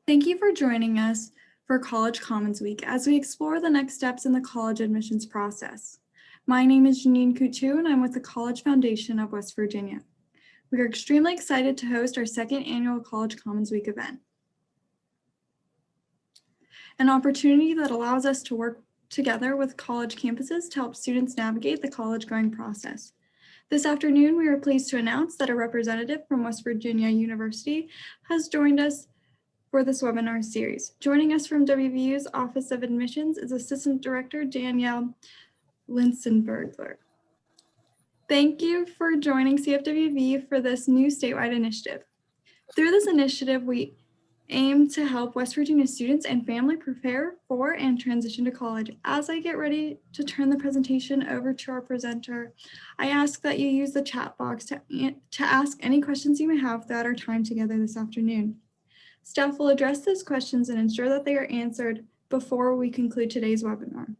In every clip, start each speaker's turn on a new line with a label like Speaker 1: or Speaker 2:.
Speaker 1: Thank you for joining us for College Commons Week as we explore the next steps in the college admissions process. My name is Janine Coutu and I'm with the College Foundation of West Virginia. We are extremely excited to host our second annual College Commons Week event, an opportunity that allows us to work together with college campuses to help students navigate the college going process. This afternoon, we are pleased to announce that a representative from West Virginia University has joined us for this webinar series. Joining us from WVU's Office of Admissions is Assistant Director Danielle Linsenberger. Thank you for joining CFWV for this new statewide initiative. Through this initiative, we aim to help West Virginia students and family prepare for and transition to college. As I get ready to turn the presentation over to our presenter, I ask that you use the chat box to ask any questions you may have throughout our time together this afternoon. Staff will address those questions and ensure that they are answered before we conclude today's webinar.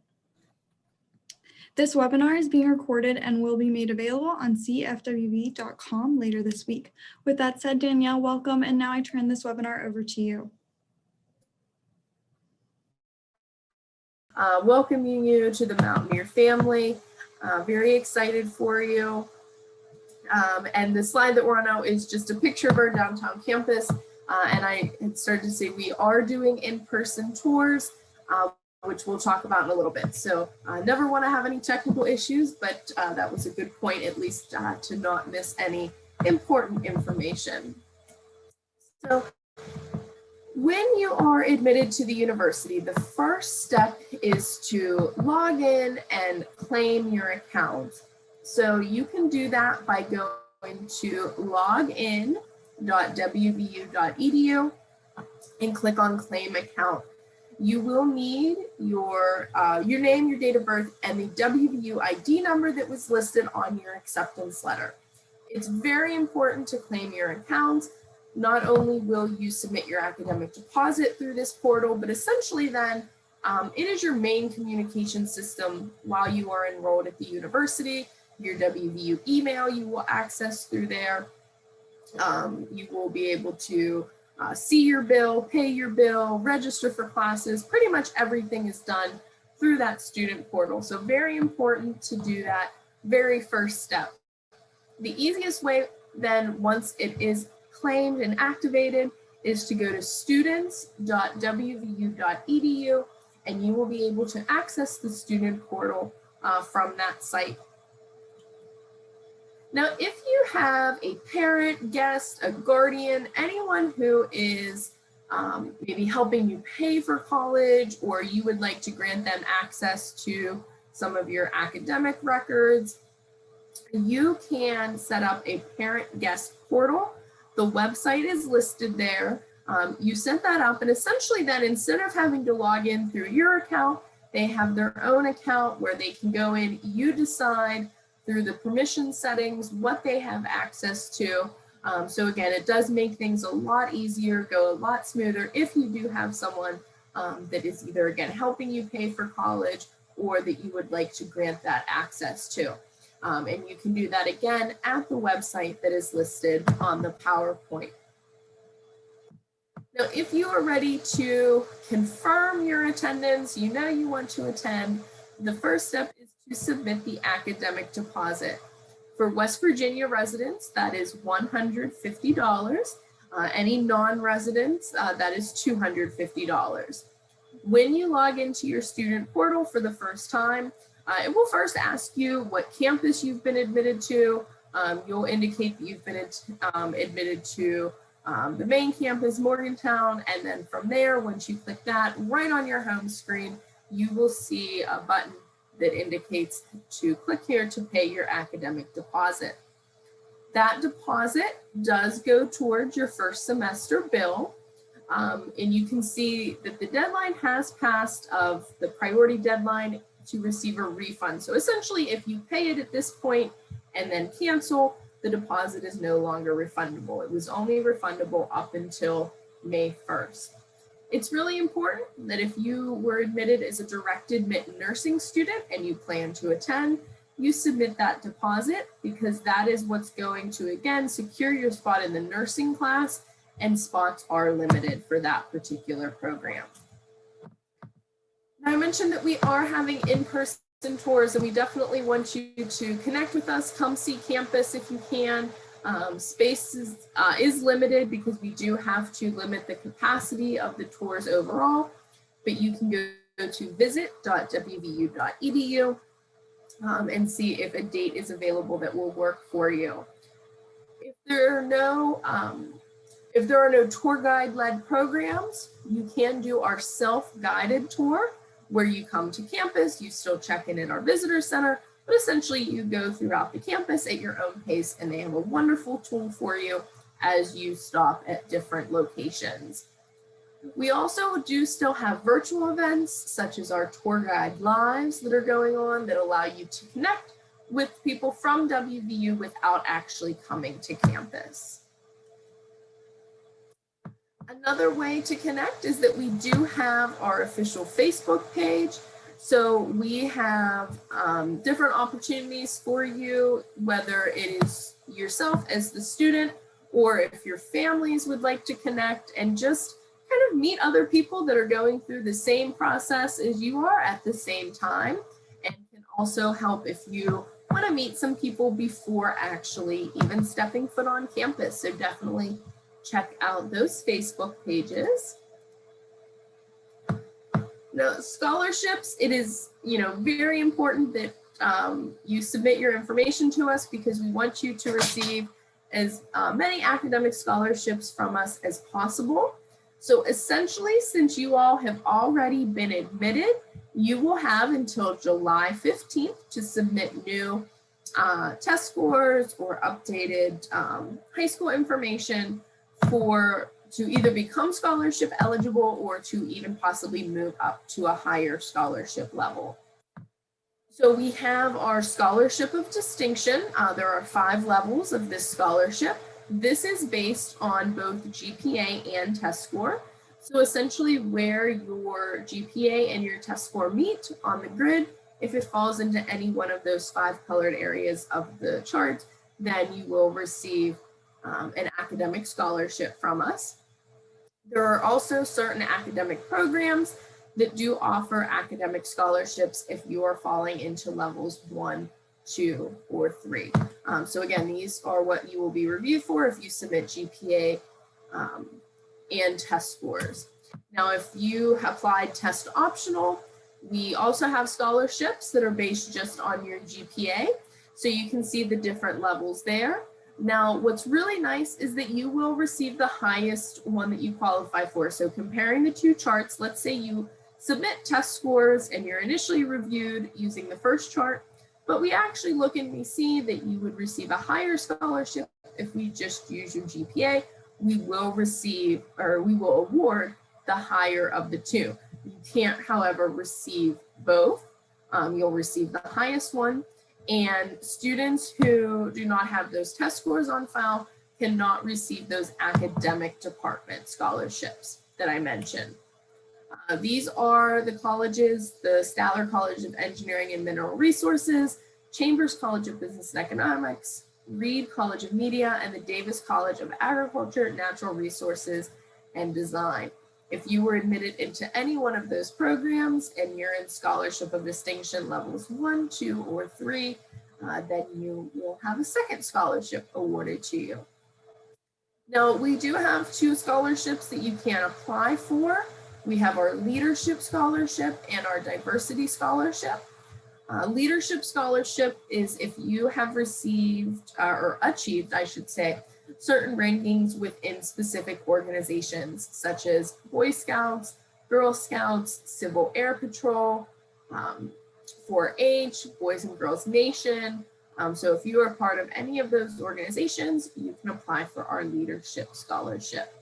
Speaker 1: This webinar is being recorded and will be made available on cfwv.com later this week. With that said, Danielle, welcome, and now I turn this webinar over to you.
Speaker 2: Welcoming you to the Mountaineer family. Very excited for you. And the slide that we're on now is just a picture of our downtown campus. And I had started to say we are doing in-person tours, which we'll talk about in a little bit. So never want to have any technical issues, but that was a good point, at least to not miss any important information. So when you are admitted to the university, the first step is to log in and claim your account. So you can do that by going to login.wvu.edu and click on claim account. You will need your name, your date of birth, and the WVU ID number that was listed on your acceptance letter. It's very important to claim your account. Not only will you submit your academic deposit through this portal, but essentially then it is your main communication system while you are enrolled at the university. Your WVU email you will access through there. You will be able to see your bill, pay your bill, register for classes. Pretty much everything is done through that student portal. So very important to do that very first step. The easiest way then, once it is claimed and activated, is to go to students.wvu.edu and you will be able to access the student portal from that site. Now, if you have a parent, guest, a guardian, anyone who is maybe helping you pay for college, or you would like to grant them access to some of your academic records, you can set up a parent guest portal. The website is listed there. You set that up, and essentially then, instead of having to log in through your account, they have their own account where they can go in. You decide through the permission settings what they have access to. So again, it does make things a lot easier, go a lot smoother if you do have someone that is either, again, helping you pay for college or that you would like to grant that access to. And you can do that again at the website that is listed on the PowerPoint. Now, if you are ready to confirm your attendance, you know you want to attend, the first step is to submit the academic deposit. For West Virginia residents, that is $150. Any non-residents, that is $250. When you log into your student portal for the first time, it will first ask you what campus you've been admitted to. You'll indicate that you've been admitted to the main campus, Morgantown, and then from there, once you click that, right on your home screen, you will see a button that indicates to click here to pay your academic deposit. That deposit does go towards your first semester bill. And you can see that the deadline has passed of the priority deadline to receive a refund. So essentially, if you pay it at this point and then cancel, the deposit is no longer refundable. It was only refundable up until May 1st. It's really important that if you were admitted as a direct admit nursing student and you plan to attend, you submit that deposit, because that is what's going to, again, secure your spot in the nursing class and spots are limited for that particular program. Now, I mentioned that we are having in-person tours, and we definitely want you to connect with us. Come see campus if you can. Space is limited because we do have to limit the capacity of the tours overall, but you can go to visit.wvu.edu and see if a date is available that will work for you. If there are no tour guide-led programs, you can do our self-guided tour, where you come to campus, you still check in at our visitor center, but essentially you go throughout the campus at your own pace, and they have a wonderful tool for you as you stop at different locations. We also do still have virtual events, such as our tour guide lives that are going on that allow you to connect with people from WVU without actually coming to campus. Another way to connect is that we do have our official Facebook page. So we have different opportunities for you, whether it is yourself as the student, or if your families would like to connect and just kind of meet other people that are going through the same process as you are at the same time, and can also help if you want to meet some people before actually even stepping foot on campus. So definitely check out those Facebook pages. Now, scholarships, it is very important that you submit your information to us, because we want you to receive as many academic scholarships from us as possible. So essentially, since you all have already been admitted, you will have until July 15th to submit new test scores or updated high school information to either become scholarship eligible or to even possibly move up to a higher scholarship level. So we have our scholarship of distinction. There are 5 levels of this scholarship. This is based on both GPA and test score. So essentially where your GPA and your test score meet on the grid, if it falls into any one of those 5 colored areas of the chart, then you will receive an academic scholarship from us. There are also certain academic programs that do offer academic scholarships if you are falling into levels 1, 2, or 3. So again, these are what you will be reviewed for if you submit GPA and test scores. Now, if you applied test optional, we also have scholarships that are based just on your GPA. So you can see the different levels there. Now, what's really nice is that you will receive the highest one that you qualify for. So comparing the 2 charts, let's say you submit test scores and you're initially reviewed using the first chart, but we actually look and we see that you would receive a higher scholarship if we just use your GPA. We will award the higher of the 2. You can't, however, receive both. You'll receive the highest one. And students who do not have those test scores on file cannot receive those academic department scholarships that I mentioned. These are the colleges: the Statler College of Engineering and Mineral Resources, Chambers College of Business and Economics, Reed College of Media, and the Davis College of Agriculture, Natural Resources, and Design. If you were admitted into any one of those programs and you're in scholarship of distinction levels 1, 2, or 3, then you will have a second scholarship awarded to you. Now, we do have 2 scholarships that you can apply for. We have our Leadership Scholarship and our Diversity Scholarship. Leadership Scholarship is if you have received, or achieved, I should say, certain rankings within specific organizations, such as Boy Scouts, Girl Scouts, Civil Air Patrol, 4-H, Boys and Girls Nation. So if you are part of any of those organizations, you can apply for our Leadership Scholarship.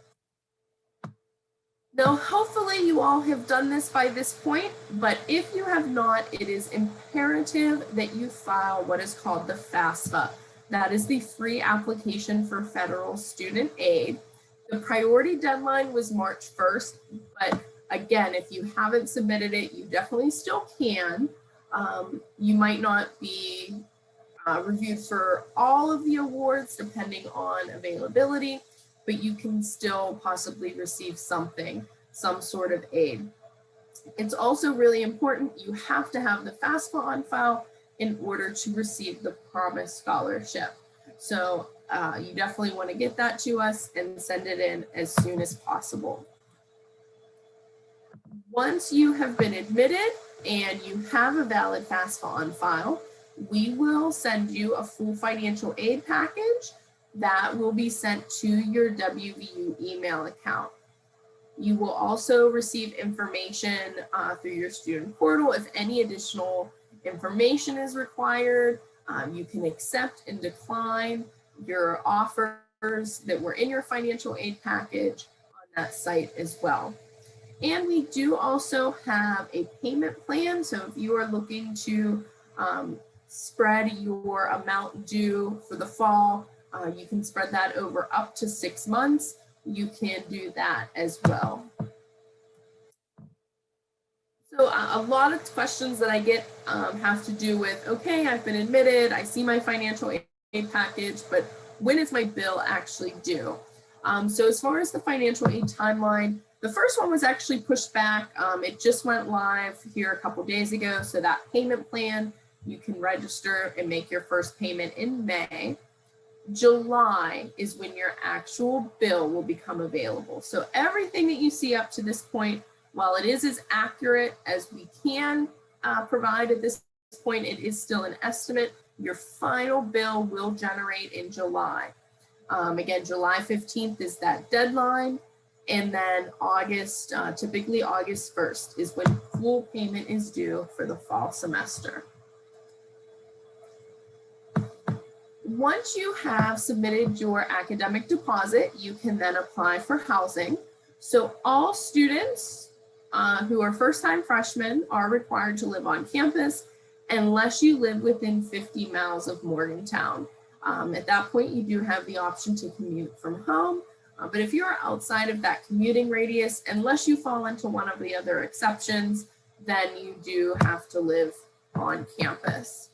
Speaker 2: Now, hopefully you all have done this by this point, but if you have not, it is imperative that you file what is called the FAFSA. That is the free application for federal student aid. The priority deadline was March 1st, but again, if you haven't submitted it, you definitely still can. You might not be reviewed for all of the awards depending on availability, but you can still possibly receive something, some sort of aid. It's also really important, you have to have the FAFSA on file in order to receive the promised scholarship. So you definitely want to get that to us and send it in as soon as possible. Once you have been admitted and you have a valid FAFSA on file, we will send you a full financial aid package that will be sent to your WVU email account. You will also receive information through your student portal. If any additional information is required, you can accept and decline your offers that were in your financial aid package on that site as well. And we do also have a payment plan. So if you are looking to spread your amount due for the fall, you can spread that over up to 6 months. You can do that as well. So a lot of questions that I get have to do with, okay, I've been admitted, I see my financial aid package, but when is my bill actually due? So as far as the financial aid timeline, the first one was actually pushed back. It just went live here a couple days ago. So that payment plan, you can register and make your first payment in May. July is when your actual bill will become available. So everything that you see up to this point, while it is as accurate as we can provide at this point, it is still an estimate. Your final bill will generate in July. Again, July 15th is that deadline. And then August, typically August 1st is when full payment is due for the fall semester. Once you have submitted your academic deposit, you can then apply for housing. So all students who are first-time freshmen are required to live on campus unless you live within 50 miles of Morgantown. At that point, you do have the option to commute from home. But if you're outside of that commuting radius, unless you fall into one of the other exceptions, then you do have to live on campus.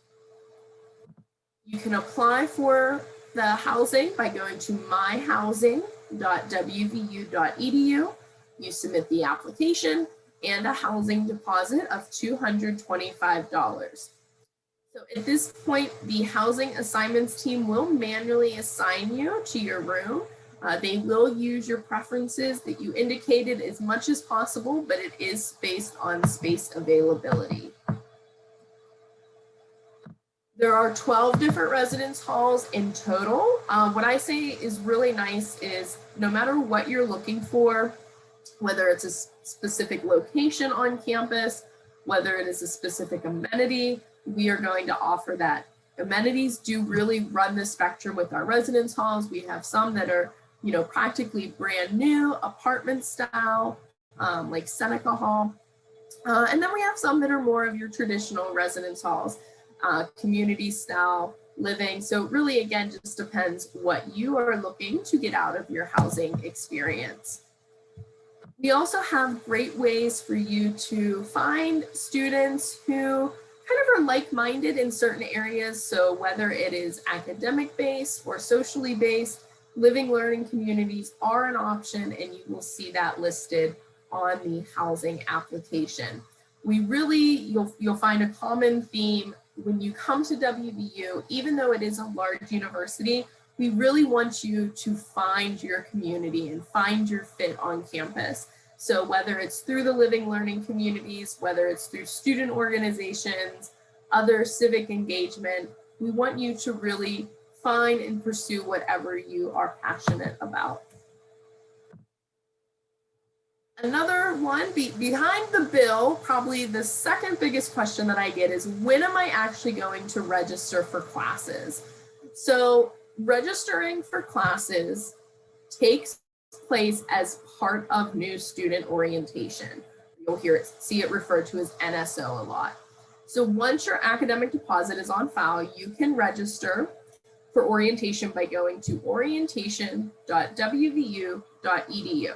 Speaker 2: You can apply for the housing by going to myhousing.wvu.edu. You submit the application and a housing deposit of $225. So at this point, the housing assignments team will manually assign you to your room. They will use your preferences that you indicated as much as possible, but it is based on space availability. There are 12 different residence halls in total. What I say is really nice is no matter what you're looking for, whether it's a specific location on campus, whether it is a specific amenity, we are going to offer that. Amenities do really run the spectrum with our residence halls. We have some that are, you know, practically brand new, apartment style, like Seneca Hall. And then we have some that are more of your traditional residence halls, community style living. So really, again, just depends what you are looking to get out of your housing experience. We also have great ways for you to find students who kind of are like-minded in certain areas. So whether it is academic based or socially based, living learning communities are an option, and you will see that listed on the housing application. We really, you'll find a common theme when you come to WVU, even though it is a large university, we really want you to find your community and find your fit on campus. So whether it's through the living learning communities, whether it's through student organizations, other civic engagement, we want you to really find and pursue whatever you are passionate about. Another one, behind the bill, probably the second biggest question that I get is, when am I actually going to register for classes? So registering for classes takes place as part of new student orientation. You'll see it referred to as NSO a lot. So once your academic deposit is on file, you can register for orientation by going to orientation.wvu.edu.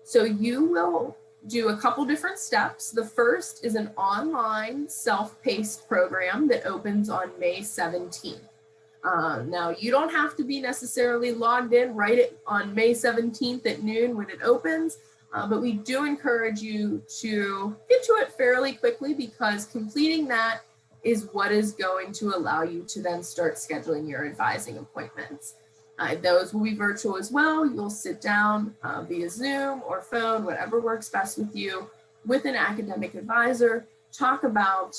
Speaker 2: So you will do a couple different steps. The first is an online self-paced program that opens on May 17th. Now, you don't have to be necessarily logged in on May 17th at noon when it opens, but we do encourage you to get to it fairly quickly, because completing that is what is going to allow you to then start scheduling your advising appointments. Those will be virtual as well. You'll sit down via Zoom or phone, whatever works best with you, with an academic advisor. Talk about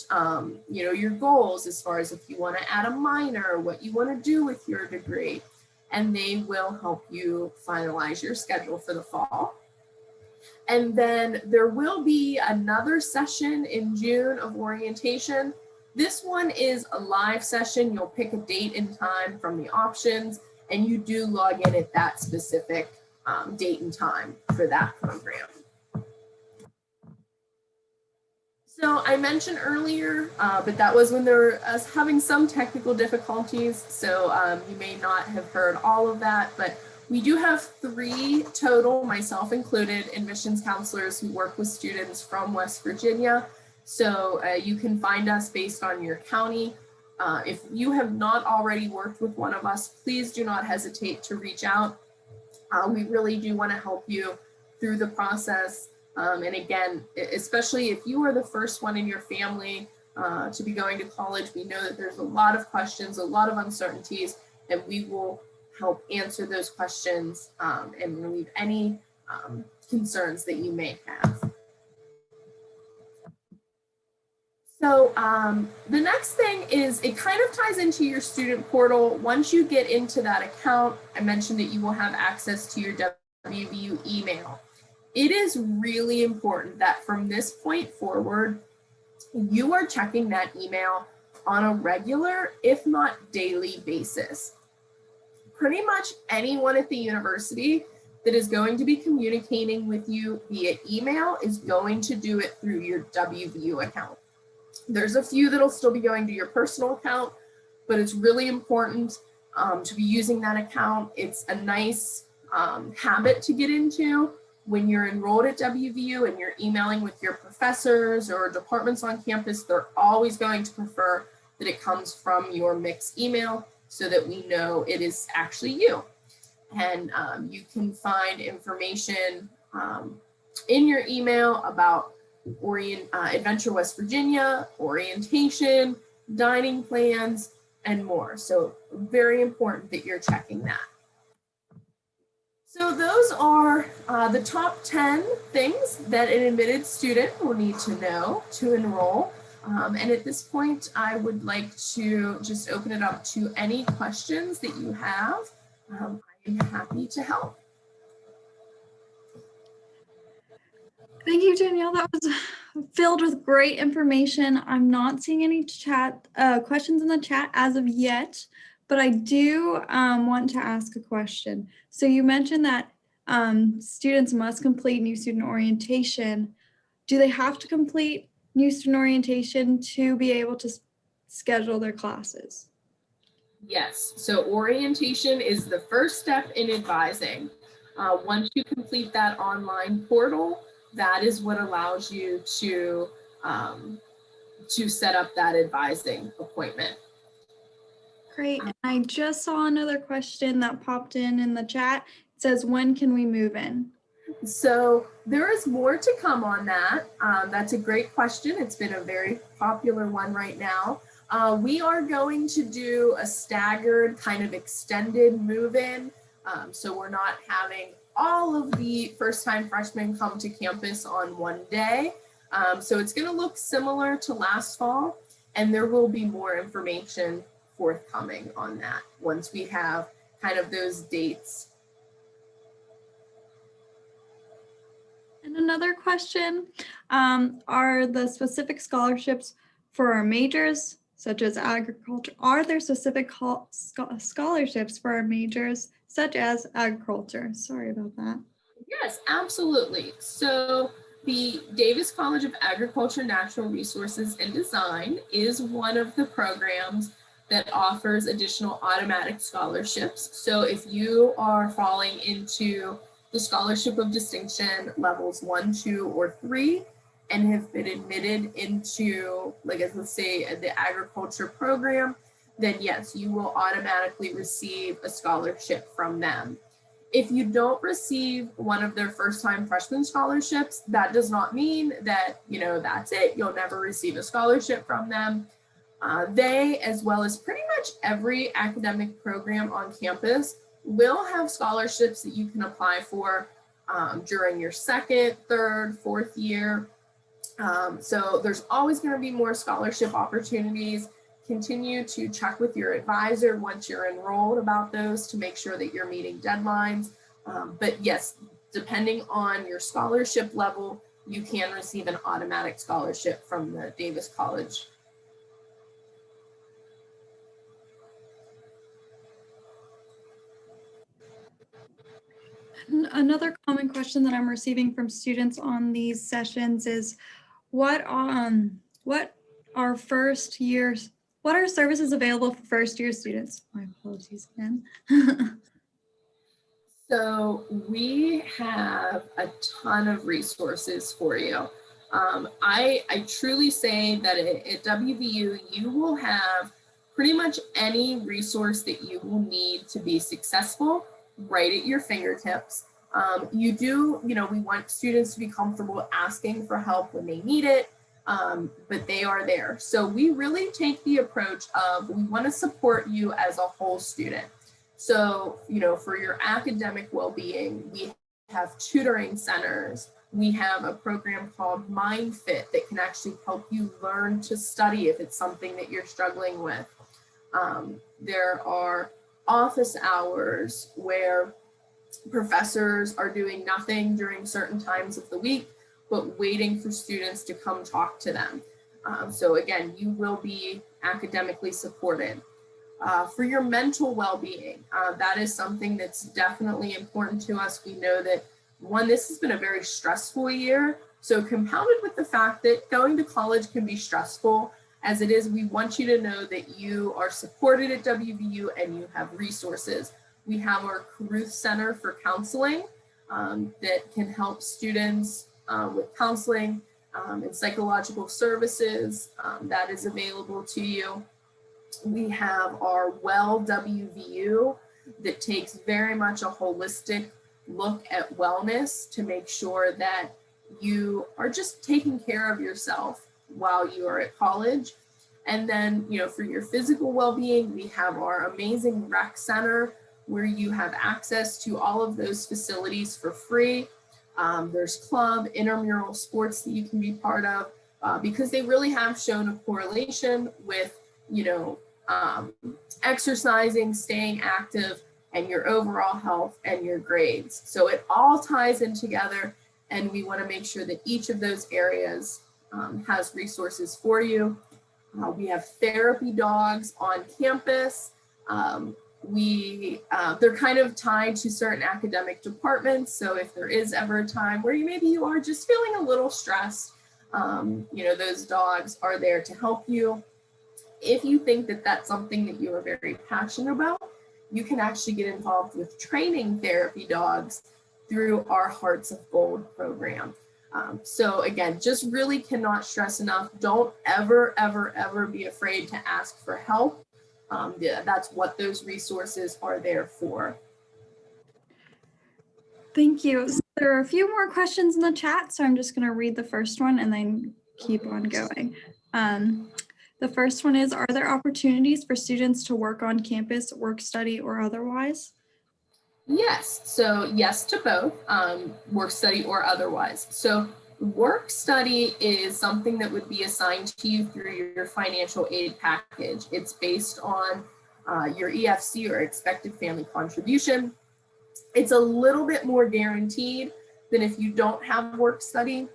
Speaker 2: your goals as far as if you want to add a minor, what you want to do with your degree, and they will help you finalize your schedule for the fall. And then there will be another session in June of orientation. This one is a live session. You'll pick a date and time from the options, and you do log in at that specific date and time for that program. So I mentioned earlier, but that was when they were having some technical difficulties. So you may not have heard all of that, but we do have 3 total, myself included, admissions counselors who work with students from West Virginia. So you can find us based on your county. If you have not already worked with one of us, please do not hesitate to reach out. We really do want to help you through the process. And again, especially if you are the first one in your family to be going to college, we know that there's a lot of questions, a lot of uncertainties, and we will help answer those questions and relieve any concerns that you may have. So the next thing is, it kind of ties into your student portal. Once you get into that account, I mentioned that you will have access to your WVU email. It is really important that from this point forward, you are checking that email on a regular, if not daily basis. Pretty much anyone at the university that is going to be communicating with you via email is going to do it through your WVU account. There's a few that'll still be going to your personal account, but it's really important to be using that account. It's a nice habit to get into. When you're enrolled at WVU and you're emailing with your professors or departments on campus, they're always going to prefer that it comes from your mixed email so that we know it is actually you. And you can find information in your email about Adventure West Virginia, orientation, dining plans, and more. So very important that you're checking that. So those are the top 10 things that an admitted student will need to know to enroll. And at this point, I would like to just open it up to any questions that you have. I am happy to help.
Speaker 1: Thank you, Danielle. That was filled with great information. I'm not seeing any questions in the chat as of yet, but I do want to ask a question. So you mentioned that students must complete new student orientation. Do they have to complete new student orientation to be able to schedule their classes?
Speaker 2: Yes, so orientation is the first step in advising. Once you complete that online portal, that is what allows you to set up that advising appointment.
Speaker 1: Great. And I just saw another question that popped in the chat. It says, when can we move in?
Speaker 2: So there is more to come on that. That's a great question. It's been a very popular one right now. We are going to do a staggered kind of extended move-in. So we're not having all of the first-time freshmen come to campus on one day. So it's going to look similar to last fall, and there will be more information forthcoming on that once we have kind of those dates.
Speaker 1: And another question, are the specific scholarships for our majors, such as agriculture, are there specific scholarships for our majors, such as agriculture? Sorry about that.
Speaker 2: Yes, absolutely. So the Davis College of Agriculture, Natural Resources, and Design is one of the programs that offers additional automatic scholarships. So if you are falling into the Scholarship of Distinction levels 1, 2, or 3, and have been admitted into, like, let's say, the agriculture program, then yes, you will automatically receive a scholarship from them. If you don't receive one of their first-time freshman scholarships, that does not mean that, that's it. You'll never receive a scholarship from them. They, as well as pretty much every academic program on campus, will have scholarships that you can apply for during your second, third, fourth year. So there's always going to be more scholarship opportunities. Continue to check with your advisor once you're enrolled about those to make sure that you're meeting deadlines. But yes, depending on your scholarship level, you can receive an automatic scholarship from the Davis College.
Speaker 1: Another common question that I'm receiving from students on these sessions is what are services available for first year students? My apologies again.
Speaker 2: So we have a ton of resources for you. I truly say that at WVU, you will have pretty much any resource that you will need to be successful right at your fingertips. We want students to be comfortable asking for help when they need it, but they are there. So we really take the approach of we want to support you as a whole student. So, for your academic well-being, we have tutoring centers. We have a program called MindFit that can actually help you learn to study if it's something that you're struggling with. There are office hours where professors are doing nothing during certain times of the week, but waiting for students to come talk to them. So again, you will be academically supported. For your mental well-being, that is something that's definitely important to us. We know that, this has been a very stressful year. So compounded with the fact that going to college can be stressful as it is, we want you to know that you are supported at WVU and you have resources. We have our Caruth Center for Counseling that can help students with counseling and psychological services that is available to you. We have our Well WVU that takes very much a holistic look at wellness to make sure that you are just taking care of yourself while you are at college. And then, for your physical well-being, we have our amazing rec center where you have access to all of those facilities for free. There's club, intramural sports that you can be part of because they really have shown a correlation with, exercising, staying active, and your overall health and your grades. So it all ties in together, and we want to make sure that each of those areas has resources for you. We have therapy dogs on campus. They're kind of tied to certain academic departments. So if there is ever a time where you are just feeling a little stressed, those dogs are there to help you. If you think that that's something that you are very passionate about, you can actually get involved with training therapy dogs through our Hearts of Gold program. So again, just really cannot stress enough. Don't ever, ever, ever be afraid to ask for help. That's what those resources are there for.
Speaker 1: Thank you. So there are a few more questions in the chat, so I'm just going to read the first one and then keep on going. The first one is, are there opportunities for students to work on campus, work study, or otherwise?
Speaker 2: Yes, so yes to both, work study or otherwise. So work study is something that would be assigned to you through your financial aid package. It's based on your EFC or expected family contribution. It's a little bit more guaranteed than if you don't have work study,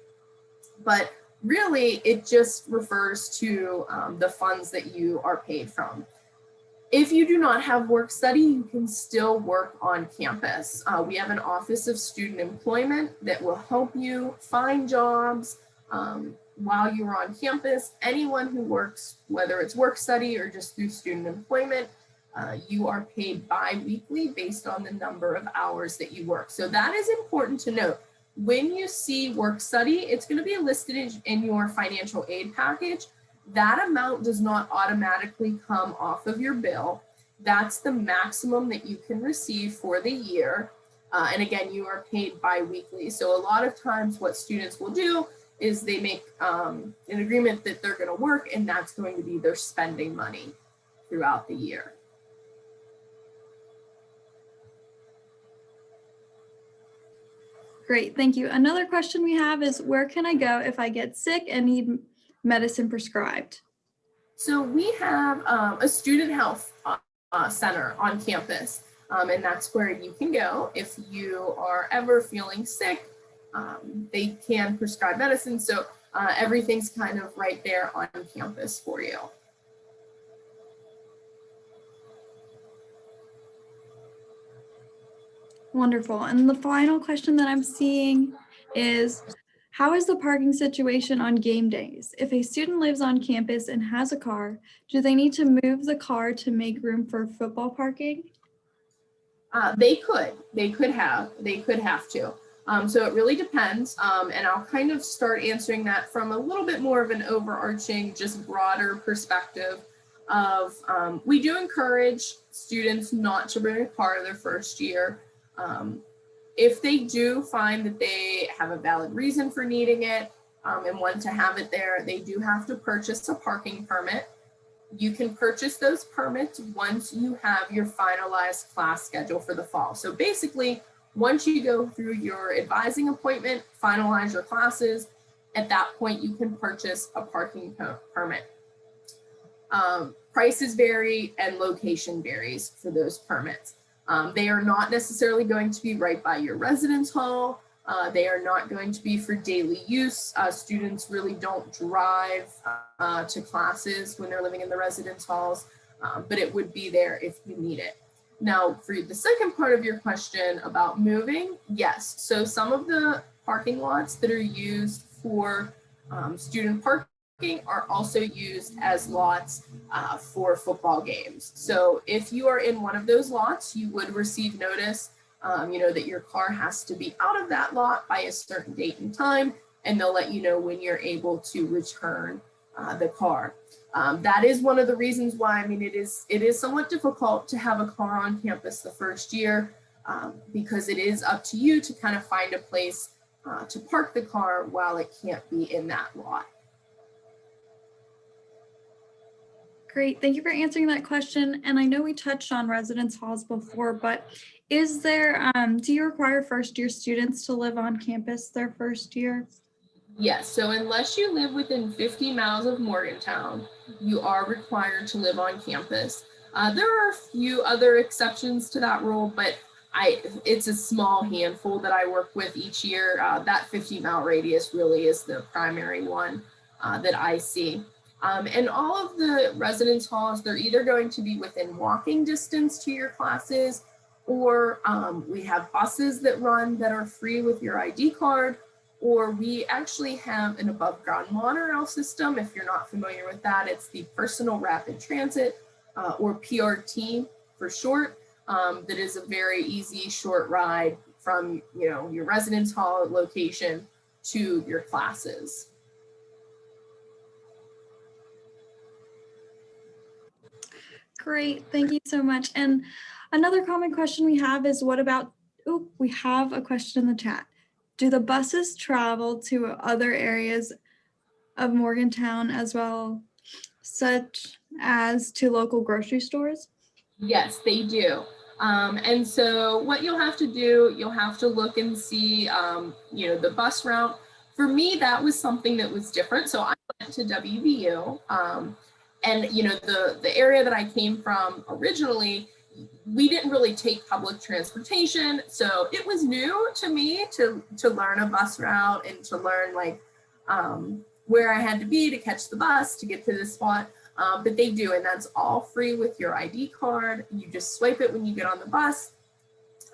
Speaker 2: but really it just refers to the funds that you are paid from. If you do not have work study, you can still work on campus. We have an Office of Student Employment that will help you find jobs while you're on campus. Anyone who works, whether it's work study or just through student employment, you are paid bi-weekly based on the number of hours that you work. So that is important to note. When you see work study, it's going to be listed in your financial aid package, That amount does not automatically come off of your bill. That's the maximum that you can receive for the year. And again, you are paid bi-weekly. So a lot of times what students will do is they make an agreement that they're going to work, and that's going to be their spending money throughout the year.
Speaker 1: Great, thank you. Another question we have is, where can I go if I get sick and need medicine prescribed?
Speaker 2: So we have a student health center on campus, and that's where you can go if you are ever feeling sick. They can prescribe medicine, so everything's kind of right there on campus for you.
Speaker 1: Wonderful. And the final question that I'm seeing is, how is the parking situation on game days? If a student lives on campus and has a car, do they need to move the car to make room for football parking?
Speaker 2: They could have to. So it really depends. And I'll kind of start answering that from a little bit more of an overarching, just broader perspective of, we do encourage students not to bring a car their first year. If they do find that they have a valid reason for needing it and want to have it there, they do have to purchase a parking permit. You can purchase those permits once you have your finalized class schedule for the fall. So basically, once you go through your advising appointment, finalize your classes, at that point you can purchase a parking permit. Prices vary and location varies for those permits. They are not necessarily going to be right by your residence hall. They are not going to be for daily use. Students really don't drive to classes when they're living in the residence halls, but it would be there if you need it. Now, for the second part of your question about moving, yes. So some of the parking lots that are used for student parking are also used as lots for football games. So if you are in one of those lots, you would receive notice, that your car has to be out of that lot by a certain date and time, and they'll let you know when you're able to return the car. That is one of the reasons why, it is somewhat difficult to have a car on campus the first year, because it is up to you to kind of find a place to park the car while it can't be in that lot.
Speaker 1: Great, thank you for answering that question. And I know we touched on residence halls before, but is there, do you require first-year students to live on campus their first year?
Speaker 2: Yes, so unless you live within 50 miles of Morgantown, you are required to live on campus. There are a few other exceptions to that rule, but it's a small handful that I work with each year. That 50-mile radius really is the primary one that I see. And all of the residence halls, they're either going to be within walking distance to your classes, or we have buses that run that are free with your ID card, or we actually have an above ground monorail system. If you're not familiar with that, it's the Personal Rapid Transit, or PRT for short. That is a very easy short ride from your residence hall location to your classes.
Speaker 1: Great, thank you so much. And another common question we have is, what about, we have a question in the chat. Do the buses travel to other areas of Morgantown as well, such as to local grocery stores?
Speaker 2: Yes, they do. And so what you'll have to do, you'll have to look and see, the bus route. For me, that was something that was different. So I went to WVU, and the area that I came from originally, we didn't really take public transportation. So it was new to me to learn a bus route and to learn where I had to be to catch the bus to get to this spot. But they do, and that's all free with your ID card. You just swipe it when you get on the bus.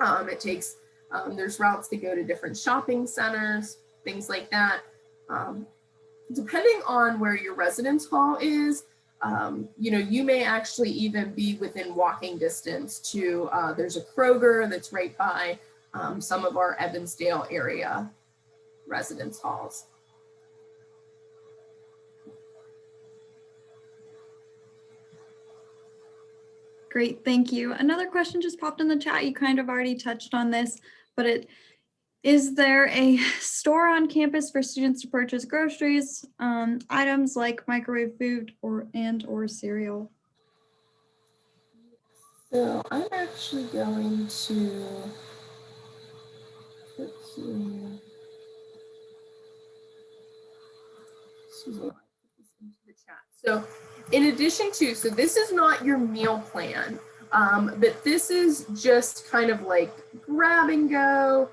Speaker 2: It takes, there's routes that go to different shopping centers, things like that. Depending on where your residence hall is, you may actually even be within walking distance to, there's a Kroger that's right by some of our Evansdale area residence halls.
Speaker 1: Great, thank you. Another question just popped in the chat. You kind of already touched on this, but is there a store on campus for students to purchase groceries, items like microwave food or cereal?
Speaker 2: So I'm actually going to put here, excuse me, put this into the chat. So in addition to, so this is not your meal plan, but this is just kind of like grab and go,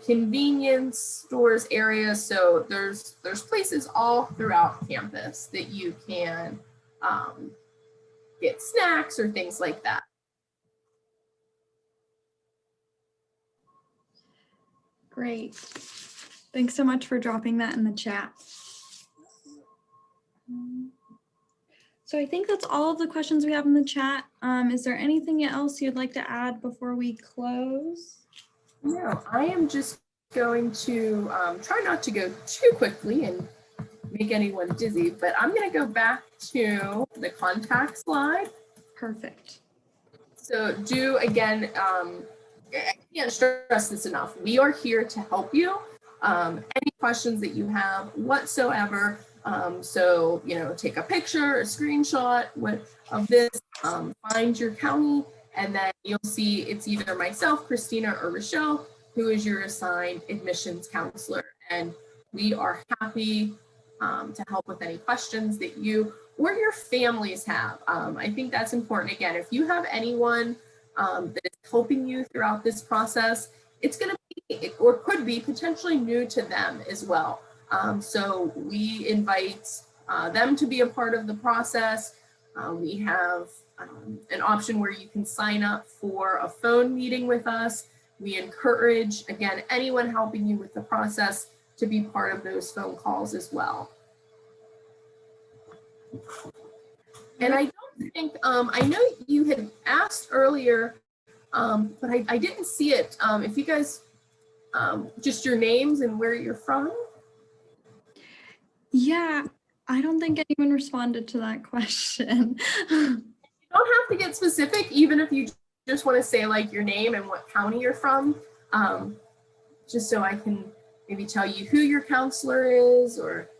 Speaker 2: convenience stores area. So there's places all throughout campus that you can get snacks or things like that.
Speaker 1: Great. Thanks so much for dropping that in the chat. So I think that's all of the questions we have in the chat. Is there anything else you'd like to add before we close?
Speaker 2: No, I am just going to try not to go too quickly and make anyone dizzy, but I'm going to go back to the contact slide.
Speaker 1: Perfect.
Speaker 2: So do again, I can't stress this enough. We are here to help you. Any questions that you have whatsoever. So, you know, take a picture, a screenshot of this, find your county, and then you'll see it's either myself, Christina, or Rochelle, who is your assigned admissions counselor. And we are happy to help with any questions that you or your families have. I think that's important. Again, if you have anyone that is helping you throughout this process, it's going to be, or could be, potentially new to them as well. So we invite them to be a part of the process. We have an option where you can sign up for a phone meeting with us. We encourage, again, anyone helping you with the process to be part of those phone calls as well. And I don't think, I know you had asked earlier, but I didn't see it. If you guys, just your names and where you're from.
Speaker 1: Yeah, I don't think anyone responded to that question.
Speaker 2: You don't have to get specific, even if you just want to say like your name and what county you're from, just so I can maybe tell you who your counselor is, or.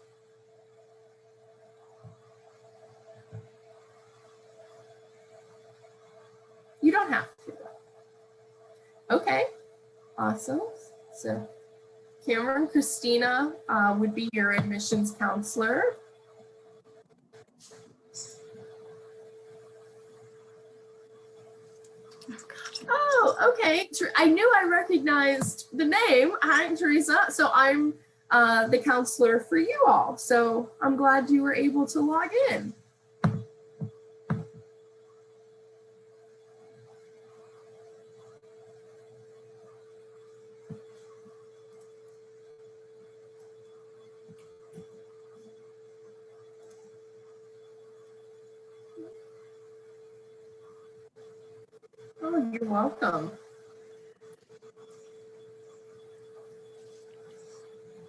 Speaker 2: You don't have to. Okay, awesome. So Cameron Christina would be your admissions counselor. Oh, okay. I knew I recognized the name. Hi, Teresa. So I'm the counselor for you all. So I'm glad you were able to log in. Oh, you're welcome.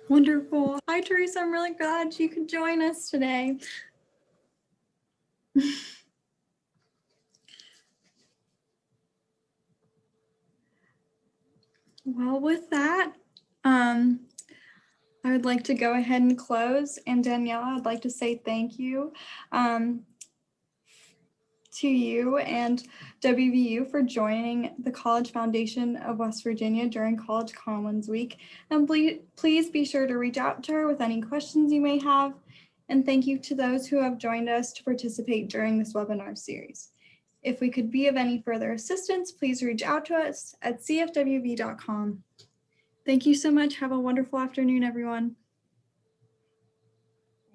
Speaker 1: Wonderful. Hi, Teresa. I'm really glad you could join us today. Well, with that, I would like to go ahead and close. And Danielle, I'd like to say thank you to you and WVU for joining the College Foundation of West Virginia during College Commons Week. And please be sure to reach out to her with any questions you may have. And thank you to those who have joined us to participate during this webinar series. If we could be of any further assistance, please reach out to us at cfwv.com. Thank you so much. Have a wonderful afternoon, everyone.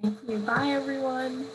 Speaker 2: Thank you. Bye, everyone.